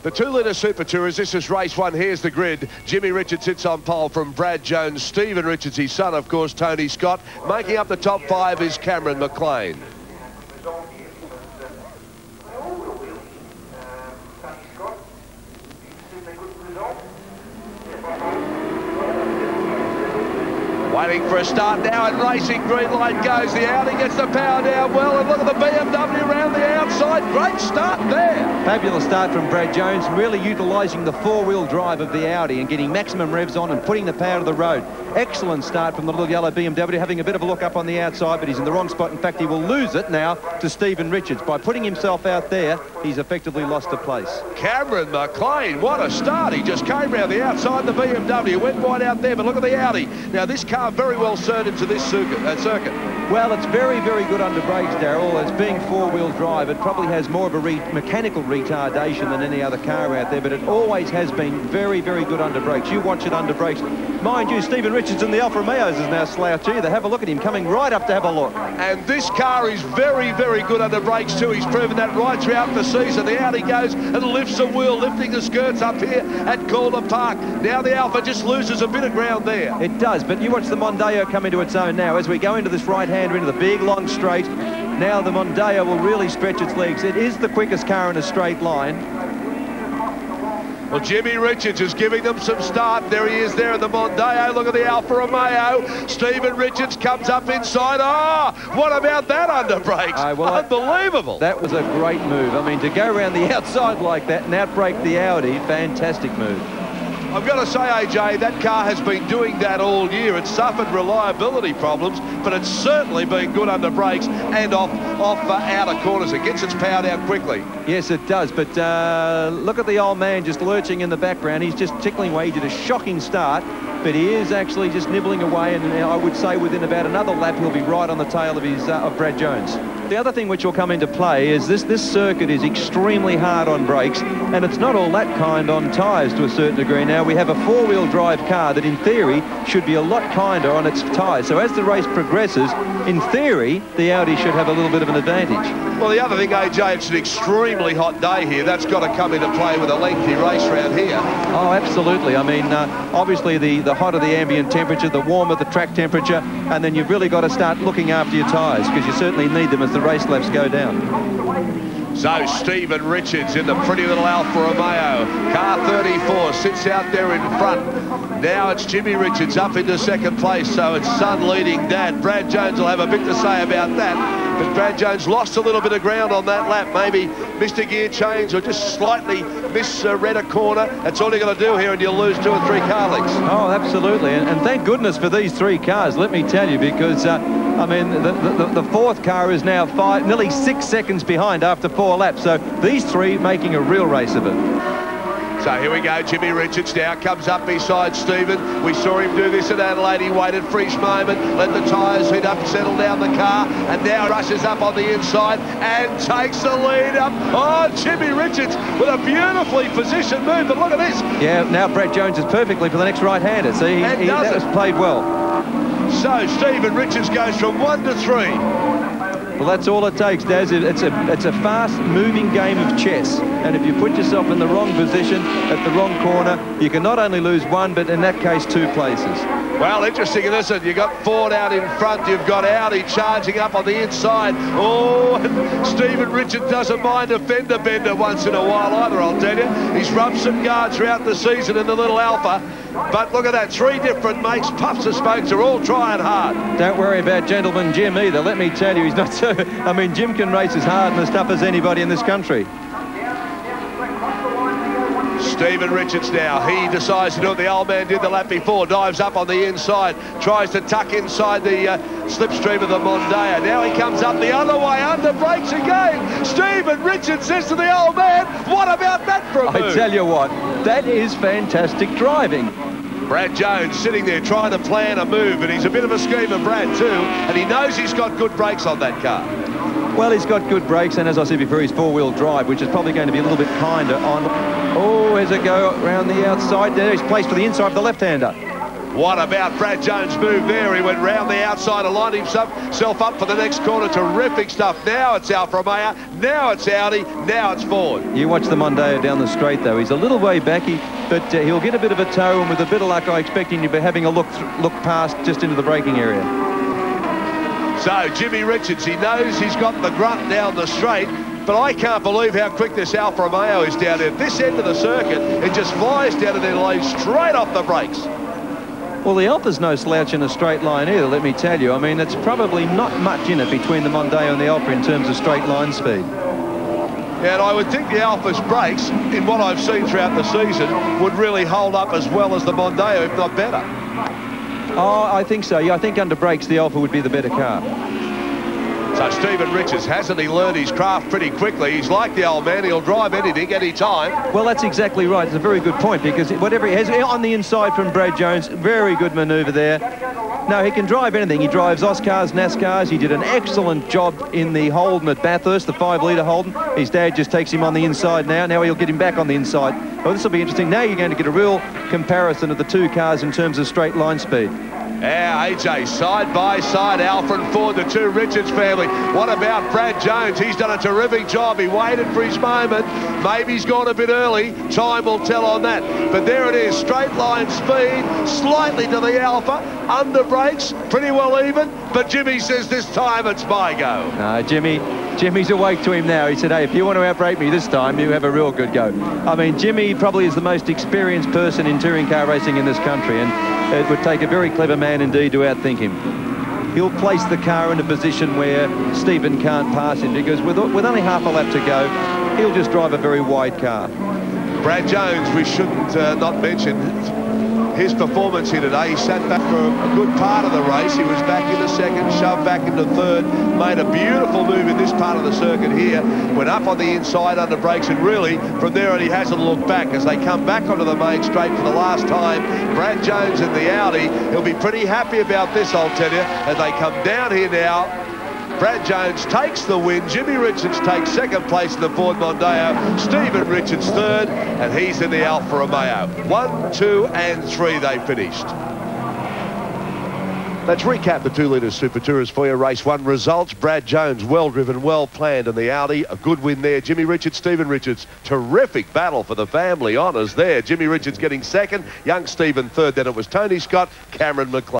The 2-litre Super Tourers, this is race one. Here's the grid. Jimmy Richards sits on pole from Brad Jones. Stephen Richards, his son, of course, Tony Scott. Making up the top 5 is Cameron McLean. Waiting for a start now and racing. Green light goes. The Audi gets the power down well. And look at the BMW around the outside. Great start there. Fabulous start from Brad Jones, really utilising the 4-wheel drive of the Audi and getting maximum revs on and putting the power to the road. Excellent start from the little yellow BMW, having a bit of a look up on the outside, but he's in the wrong spot. In fact, he will lose it now to Stephen Richards. By putting himself out there, he's effectively lost a place. Cameron McLean, what a start. He just came round the outside the BMW, went wide out there, but look at the Audi. Now, this car very well suited to this circuit. Well, it's very, very good under brakes, Darryl. As being 4-wheel drive, it probably has more of a mechanical retardation than any other car out there, but it always has been very, very good under brakes. You watch it under brakes. Mind you, Stephen Richards in the Alfa Romeos is now slouched either. Have a look at him coming right up to have a look. And this car is very, very good under brakes too. He's proven that right throughout the season. The Audi goes and lifts the wheel, lifting the skirts up here at Calder Park. Now the Alfa just loses a bit of ground there. It does, but you watch the Mondeo come into its own now as we go into this right-hander, into the big, long straight. Now the Mondeo will really stretch its legs. It is the quickest car in a straight line. Well, Jimmy Richards is giving them some start. There he is there in the Mondeo. Look at the Alfa Romeo. Stephen Richards comes up inside. Oh, what about that under brakes? Unbelievable. That was a great move. I mean, to go around the outside like that and outbrake the Audi, fantastic move. I've got to say, AJ, that car has been doing that all year. It's suffered reliability problems, but it's certainly been good under brakes and off outer corners. It gets its power down quickly. Yes, it does, but look at the old man just lurching in the background. He's just tickling away. He did a shocking start, but he is actually just nibbling away, and I would say within about another lap, he'll be right on the tail of his of Brad Jones. The other thing which will come into play is this circuit is extremely hard on brakes, and it's not all that kind on tyres to a certain degree. Now, we have a 4-wheel drive car that in theory should be a lot kinder on its tyres. So as the race progresses, in theory, the Audi should have a little bit of an advantage. Well, the other thing, AJ, it's an extremely hot day here. That's got to come into play with a lengthy race round here. Oh, absolutely. I mean, obviously the hotter the ambient temperature, the warmer the track temperature, and then you've really got to start looking after your tyres, because you certainly need them as the race laps go down. So Stephen Richards in the pretty little Alfa Romeo. Car 34 sits out there in front. Now it's Jimmy Richards up into second place, so it's son leading dad. Brad Jones will have a bit to say about that. But Brad Jones lost a little bit of ground on that lap. Maybe missed a gear change or just slightly misread a corner. That's all you're going to do here, and you'll lose 2 or 3 car lengths. Oh, absolutely. And thank goodness for these 3 cars, let me tell you, because, I mean, the 4th car is now nearly 6 seconds behind after 4 laps. So these 3 making a real race of it. So here we go, Jimmy Richards now comes up beside Stephen. We saw him do this at Adelaide. He waited for his moment, let the tyres heat up, settle down the car, and now rushes up on the inside and takes the lead up. Oh, Jimmy Richards with a beautifully positioned move, but look at this. Yeah, now Brad Jones is perfectly for the next right-hander. See, that was played well. So Stephen Richards goes from 1 to 3. Well, that's all it takes, Daz. It's a fast-moving game of chess, and if you put yourself in the wrong position at the wrong corner, you can not only lose 1, but in that case 2 places. Well, interesting, isn't it? You've got Ford out in front, you've got Audi charging up on the inside. Oh, and Stephen Richards doesn't mind a fender bender once in a while either, I'll tell you. He's rubbed some guards throughout the season in the little Alfa. But look at that, 3 different makes, puffs and spokes are all trying hard. Don't worry about Gentleman Jim either. Let me tell you, he's not so... I mean, Jim can race as hard and as tough as anybody in this country. Stephen Richards now, he decides to do what the old man did the lap before, dives up on the inside, tries to tuck inside the slipstream of the Mondeo. Now he comes up the other way, under brakes again. Stephen Richards says to the old man, what about that for a move? I tell you what, that is fantastic driving. Brad Jones sitting there trying to plan a move, and he's a bit of a schemer, Brad, too, and he knows he's got good brakes on that car. Well, he's got good brakes, and as I said before, he's 4-wheel drive, which is probably going to be a little bit kinder on... Oh, here's a go around the outside there. He's placed for the inside of the left-hander. What about Brad Jones' move there? He went round the outside and lined himself up for the next corner. Terrific stuff. Now it's Alfa Romeo. Now it's Audi. Now it's Ford. You watch the Mondeo down the straight, though. He's a little way back, but he'll get a bit of a toe, and with a bit of luck, I expect him to be having a look past just into the braking area. So Jimmy Richards, he knows he's got the grunt down the straight, but I can't believe how quick this Alfa Romeo is down there. This end of the circuit, it just flies down and then lays straight off the brakes. Well, the Alfa's no slouch in a straight line either, let me tell you. I mean, it's probably not much in it between the Mondeo and the Alfa in terms of straight line speed. Yeah, and I would think the Alfa's brakes, in what I've seen throughout the season, would really hold up as well as the Mondeo, if not better. Oh, I think so. Yeah, I think under brakes, the Alfa would be the better car. So Stephen Richards, hasn't he learned his craft pretty quickly? He's like the old man. He'll drive anything, any time. Well, that's exactly right. It's a very good point, because whatever he has on the inside from Brad Jones, very good manoeuvre there. No, he can drive anything. He drives Oscars, NASCARs. He did an excellent job in the Holden at Bathurst, the 5-litre Holden. His dad just takes him on the inside now. Now he'll get him back on the inside. Well, this will be interesting. Now you're going to get a real comparison of the two cars in terms of straight line speed. Yeah, AJ, side by side, Alfa and Ford, the two Richards family. What about Brad Jones? He's done a terrific job. He waited for his moment. Maybe he's gone a bit early. Time will tell on that. But there it is, straight line speed, slightly to the Alfa, under brakes, pretty well even. But Jimmy says this time it's my go. No, Jimmy's awake to him now. He said, hey, if you want to outbrake me this time, you have a real good go. I mean, Jimmy probably is the most experienced person in touring car racing in this country, and it would take a very clever man indeed to outthink him. He'll place the car in a position where Stephen can't pass him, because with only half a lap to go, he'll just drive a very wide car. Brad Jones, we shouldn't not mention his performance here today. He sat back for a good part of the race. He was back into second, shoved back into third, made a beautiful move in this part of the circuit here, went up on the inside under brakes, and really from there on he hasn't looked back. As they come back onto the main straight for the last time, Brad Jones in the Audi, he'll be pretty happy about this, I'll tell you, as they come down here now. Brad Jones takes the win. Jimmy Richards takes second place in the Ford Mondeo. Stephen Richards third, and he's in the Alfa Romeo. 1, 2, and 3 they finished. Let's recap the 2-litre Super Tourers for you. Race 1 results. Brad Jones, well driven, well planned in the Audi. A good win there. Jimmy Richards, Stephen Richards. Terrific battle for the family honours there. Jimmy Richards getting second. Young Stephen third. Then it was Tony Scott, Cameron McLean.